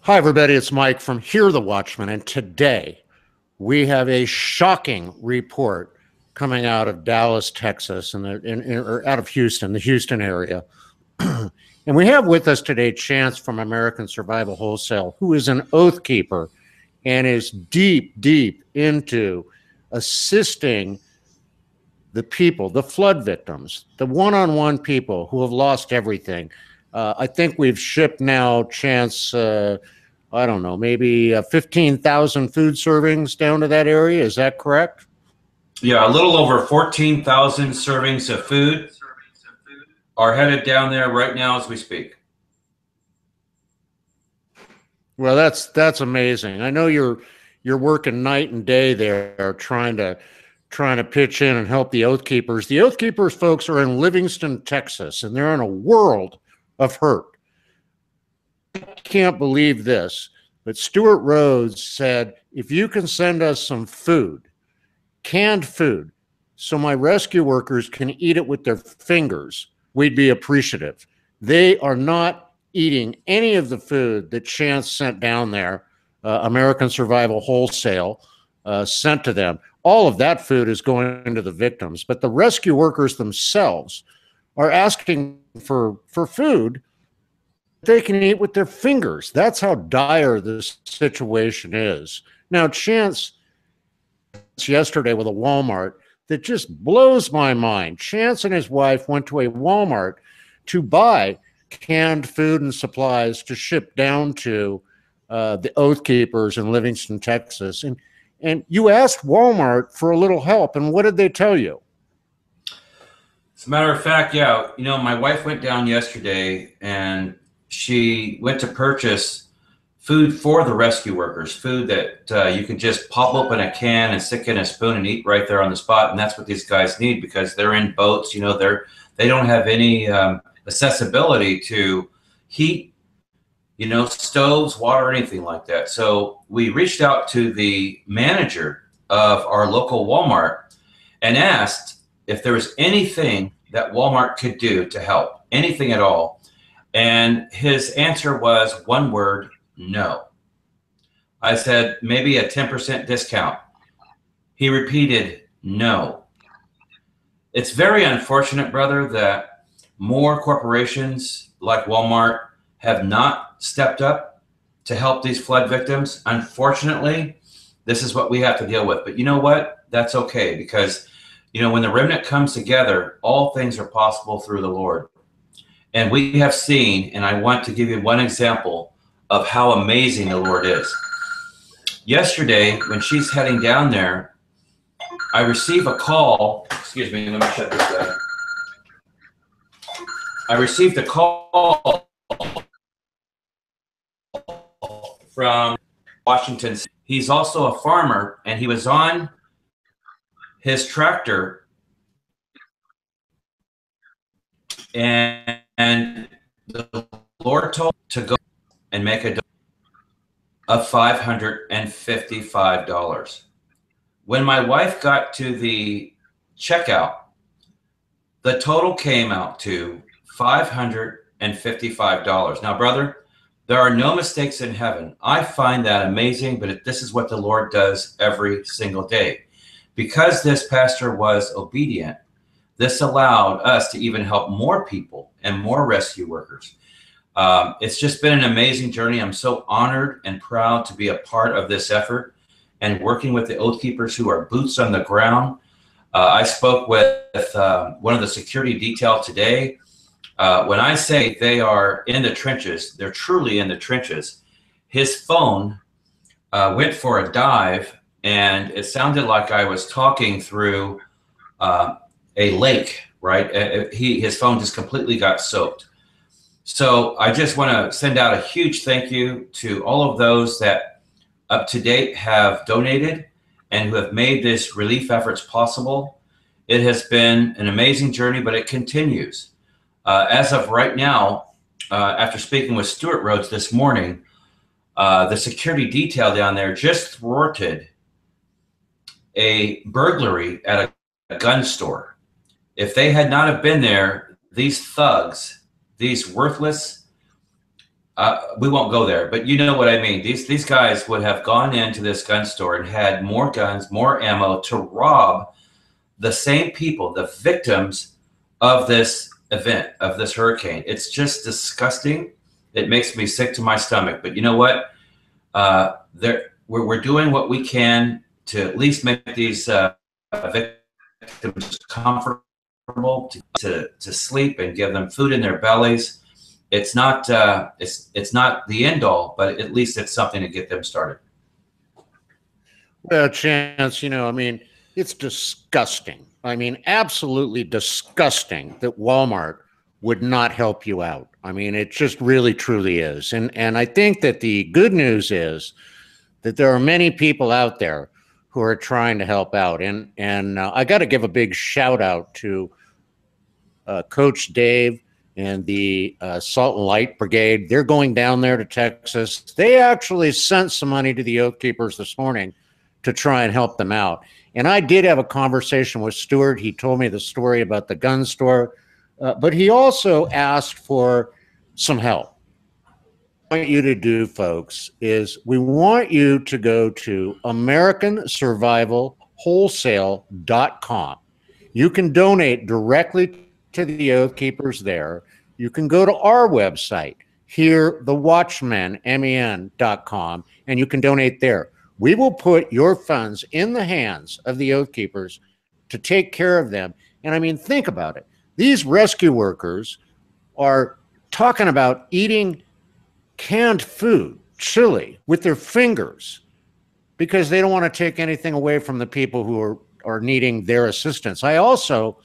Hi, everybody. It's Mike from Hear the Watchmen, and today we have a shocking report coming out of Dallas, Texas, or out of Houston, the Houston area. And we have with us today Chance from American Survival Wholesale, who is an oath keeper and is deep, deep into assisting the people, the flood victims, the one-on-one people who have lost everything. I think we've shipped now, Chance, I don't know, maybe 15,000 food servings down to that area. Is that correct? Yeah, a little over 14,000 servings of food are headed down there right now as we speak. Well, that's amazing. I know you're working night and day there, trying to pitch in and help the Oath Keepers. The Oath Keepers folks are in Livingston, Texas, and they're in a world of hurt. I can't believe this, but Stuart Rhodes said, if you can send us some food, canned food, so my rescue workers can eat it with their fingers, we'd be appreciative. They are not eating any of the food that Chance sent down there, American Survival Wholesale sent to them. All of that food is going to the victims, but the rescue workers themselves are asking for food they can eat with their fingers. That's how dire this situation is. Now, Chance yesterday with a Walmart that just blows my mind. Chance and his wife went to a Walmart to buy canned food and supplies to ship down to the Oath Keepers in Livingston, Texas. And you asked Walmart for a little help, and what did they tell you? As a matter of fact, yeah, you know, my wife went down yesterday and she went to purchase food for the rescue workers, food that you can just pop open a can and stick in a spoon and eat right there on the spot. And that's what these guys need because they're in boats, you know, they don't have any accessibility to heat, you know, stoves, water, anything like that. So we reached out to the manager of our local Walmart and asked if there was anything that Walmart could do to help, anything at all. And his answer was one word, no. I said, maybe a 10% discount. He repeated, no. It's very unfortunate, brother, that more corporations like Walmart have not stepped up to help these flood victims. Unfortunately, this is what we have to deal with. But you know what? That's okay because, you know, when the remnant comes together, all things are possible through the Lord. And we have seen, and I want to give you one example of how amazing the Lord is. Yesterday, when she's heading down there, I receive a call. Excuse me, let me shut this down. I received a call from Washington. He's also a farmer, and he was on his tractor and the Lord told him to go and make a donation of $555. When my wife got to the checkout, the total came out to $555. Now, brother, there are no mistakes in heaven. I find that amazing, but this is what the Lord does every single day. Because this pastor was obedient, this allowed us to even help more people and more rescue workers. It's just been an amazing journey. I'm so honored and proud to be a part of this effort and working with the Oath Keepers who are boots on the ground. I spoke with one of the security detail today. When I say they are in the trenches, they're truly in the trenches. His phone went for a dive, and it sounded like I was talking through a lake, right? His phone just completely got soaked. So I just want to send out a huge thank you to all of those that up to date have donated and who have made this relief efforts possible. It has been an amazing journey, but it continues. As of right now, after speaking with Stuart Rhodes this morning, the security detail down there just thwarted a burglary at a gun store. If they had not have been there, these thugs, these worthless we won't go there, but you know what I mean. These guys would have gone into this gun store and had more guns, more ammo to rob the same people, the victims of this event, of this hurricane. It's just disgusting. It makes me sick to my stomach. But you know what? We're doing what we can to at least make these victims comfortable to sleep and give them food in their bellies. It's not it's not the end all, but at least it's something to get them started. Well, Chance, you know, I mean, it's disgusting. I mean, absolutely disgusting that Walmart would not help you out. I mean, it just really truly is. And I think that the good news is that there are many people out there who are trying to help out. And I got to give a big shout out to Coach Dave and the Salt and Light Brigade. They're going down there to Texas. They actually sent some money to the Oath Keepers this morning to try and help them out. And I did have a conversation with Stuart. He told me the story about the gun store, but he also asked for some help. What I want you to do, folks, is we want you to go to AmericanSurvivalWholesale.com. You can donate directly to the Oath Keepers there. You can go to our website, here, the WATCHMEN, MEN.com, and you can donate there. We will put your funds in the hands of the Oath Keepers to take care of them. And I mean, think about it. These rescue workers are talking about eating canned food, chili, with their fingers because they don't want to take anything away from the people who are needing their assistance. I also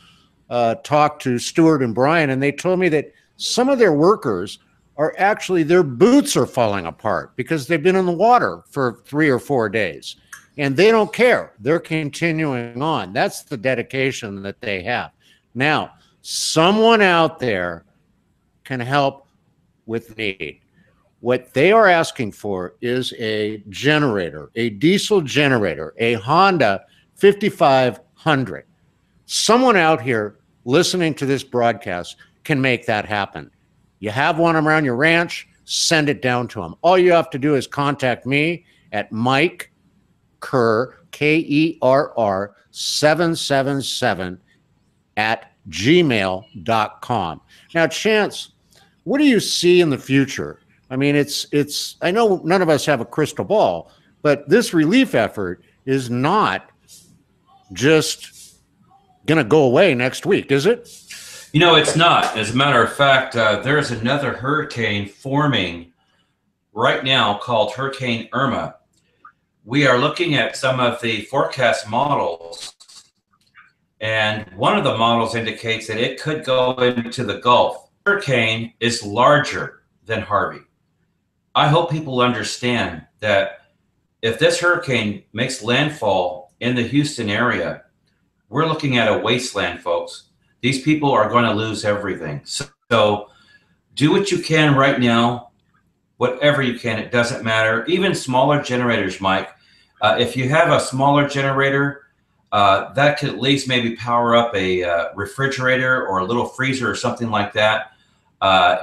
talked to Stuart and Brian, and they told me that some of their workers are actually, their boots are falling apart because they've been in the water for 3 or 4 days, and they don't care. They're continuing on. That's the dedication that they have. Now, someone out there can help with need. What they are asking for is a generator, a diesel generator, a Honda 5500. Someone out here listening to this broadcast can make that happen. You have one around your ranch, send it down to them. All you have to do is contact me at Mike Kerr, Kerr 777 at gmail.com. Now, Chance, what do you see in the future? I mean, it's I know none of us have a crystal ball, but this relief effort is not just going to go away next week, is it? You know, it's not. As a matter of fact, there's another hurricane forming right now called Hurricane Irma. We are looking at some of the forecast models, and one of the models indicates that it could go into the Gulf. Hurricane is larger than Harvey. I hope people understand that if this hurricane makes landfall in the Houston area, we're looking at a wasteland, folks. These people are going to lose everything. So do what you can right now, whatever you can. It doesn't matter. Even smaller generators, Mike. If you have a smaller generator, that could at least maybe power up a refrigerator or a little freezer or something like that.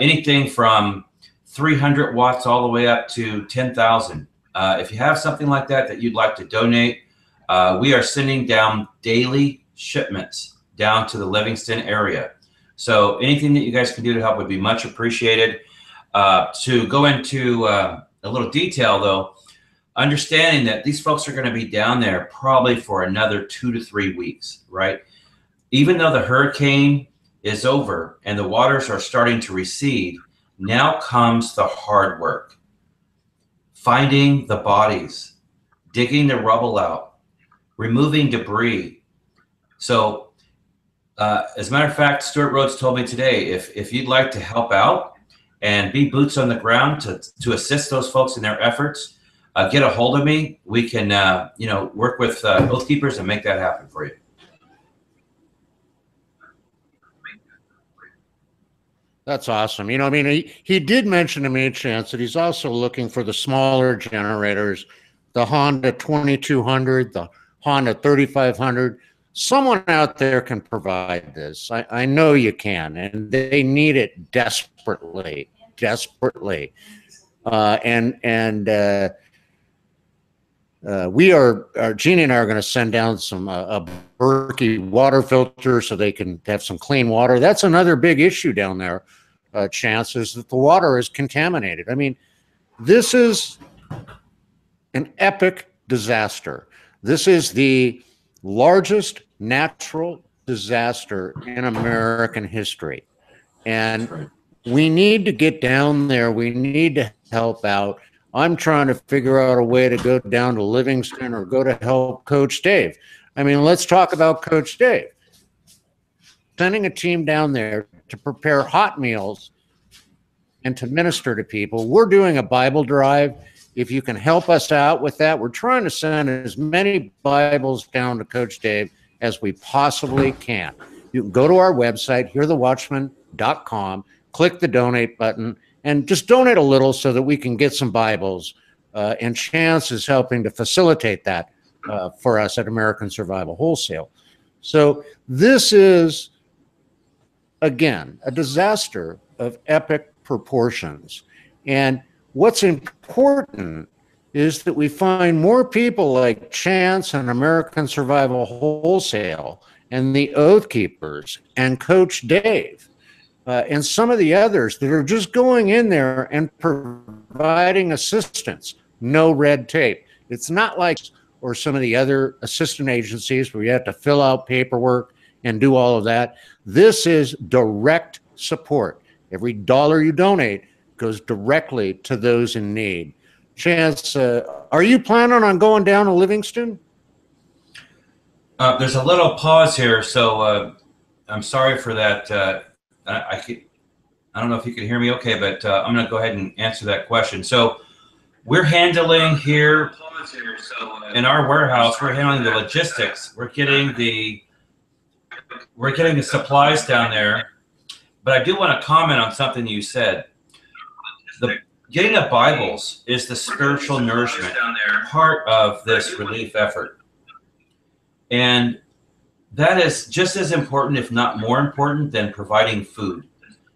Anything from 300 watts all the way up to 10,000. If you have something like that that you'd like to donate, we are sending down daily shipments down to the Livingston area. So anything that you guys can do to help would be much appreciated. To go into a little detail, though, understanding that these folks are going to be down there probably for another 2 to 3 weeks, right? Even though the hurricane is over and the waters are starting to recede, now comes the hard work. Finding the bodies, digging the rubble out, removing debris. So as a matter of fact, Stuart Rhodes told me today, if you'd like to help out and be boots on the ground to assist those folks in their efforts, get a hold of me. We can work with Oath Keepers and make that happen for you. That's awesome. You know, I mean, he did mention to me, Chance, that he's also looking for the smaller generators, the Honda 2200, the Honda 3500. Someone out there can provide this. I know you can, and they need it desperately. desperately. We are, Jeannie and I are going to send down some a Berkey water filter so they can have some clean water. That's another big issue down there, Chance, is that the water is contaminated. I mean, this is an epic disaster. This is the largest natural disaster in American history. And we need to get down there. We need to help out. I'm trying to figure out a way to go down to Livingston or go to help Coach Dave. I mean, let's talk about Coach Dave. Sending a team down there to prepare hot meals and to minister to people. We're doing a Bible drive. If you can help us out with that, we're trying to send as many Bibles down to Coach Dave as we possibly can. You can go to our website, hearthewatchmen.com, click the donate button, and just donate a little so that we can get some Bibles. And Chance is helping to facilitate that for us at American Survival Wholesale. So this is, again, a disaster of epic proportions. And what's important is that we find more people like Chance and American Survival Wholesale and the Oath Keepers and Coach Dave and some of the others that are just going in there and providing assistance. No red tape. It's not like or some of the other assistant agencies where you have to fill out paperwork and do all of that. This is direct support. Every dollar you donate goes directly to those in need. Chance, are you planning on going down to Livingston? There's a little pause here, so I'm sorry for that. I don't know if you can hear me okay, but I'm going to go ahead and answer that question. So we're handling here in our warehouse, we're handling the logistics. We're getting the supplies down there. But I do want to comment on something you said. Getting the Bibles is the spiritual nourishment part of this relief effort. And that is just as important, if not more important, than providing food.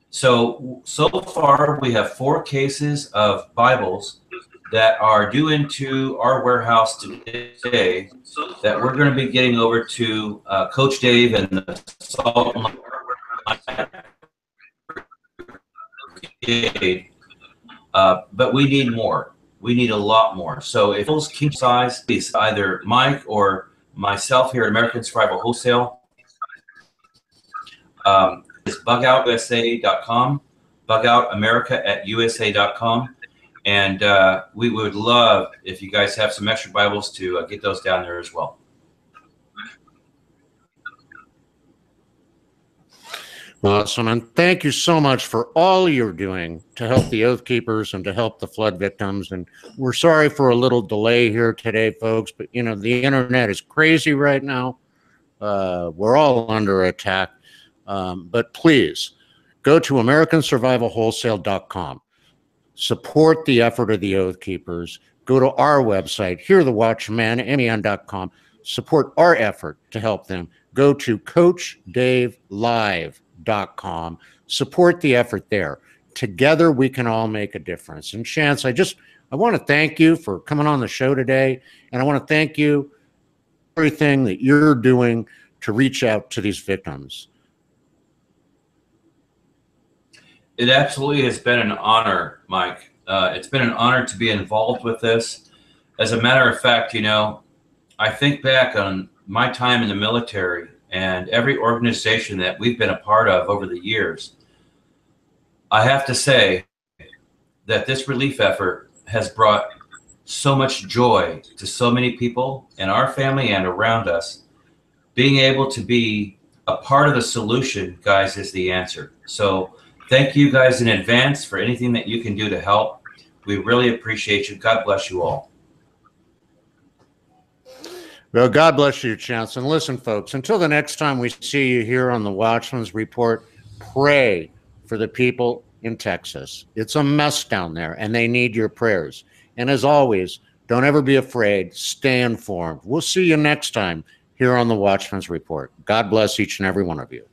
So far, we have 4 cases of Bibles that are due into our warehouse today that we're going to be getting over to Coach Dave and the Salt and but we need more. We need a lot more. So if those king size, please, either Mike or myself here at American Survival Wholesale, it's bugoutUSA.com, bugoutamerica@usa.com. And we would love if you guys have some extra Bibles to get those down there as well. Awesome. And thank you so much for all you're doing to help the Oath Keepers and to help the flood victims. And we're sorry for a little delay here today, folks, but you know, the internet is crazy right now. We're all under attack. But please go to AmericanSurvivalWholesale.com. Support the effort of the Oath Keepers. Go to our website, hearthewatchmen.com. Support our effort to help them. Go to CoachDaveLive.com. Support the effort there. Together, we can all make a difference. And Chance, I want to thank you for coming on the show today. And I want to thank you for everything that you're doing to reach out to these victims. It absolutely has been an honor, Mike. It's been an honor to be involved with this. As a matter of fact, you know, I think back on my time in the military and every organization that we've been a part of over the years. I have to say that this relief effort has brought so much joy to so many people in our family and around us. Being able to be a part of the solution, guys, is the answer. So thank you guys in advance for anything that you can do to help. We really appreciate you. God bless you all. Well, God bless you, Chance. And listen, folks, until the next time we see you here on the Watchman's Report, pray for the people in Texas. It's a mess down there, and they need your prayers. And as always, don't ever be afraid. Stay informed. We'll see you next time here on the Watchman's Report. God bless each and every one of you.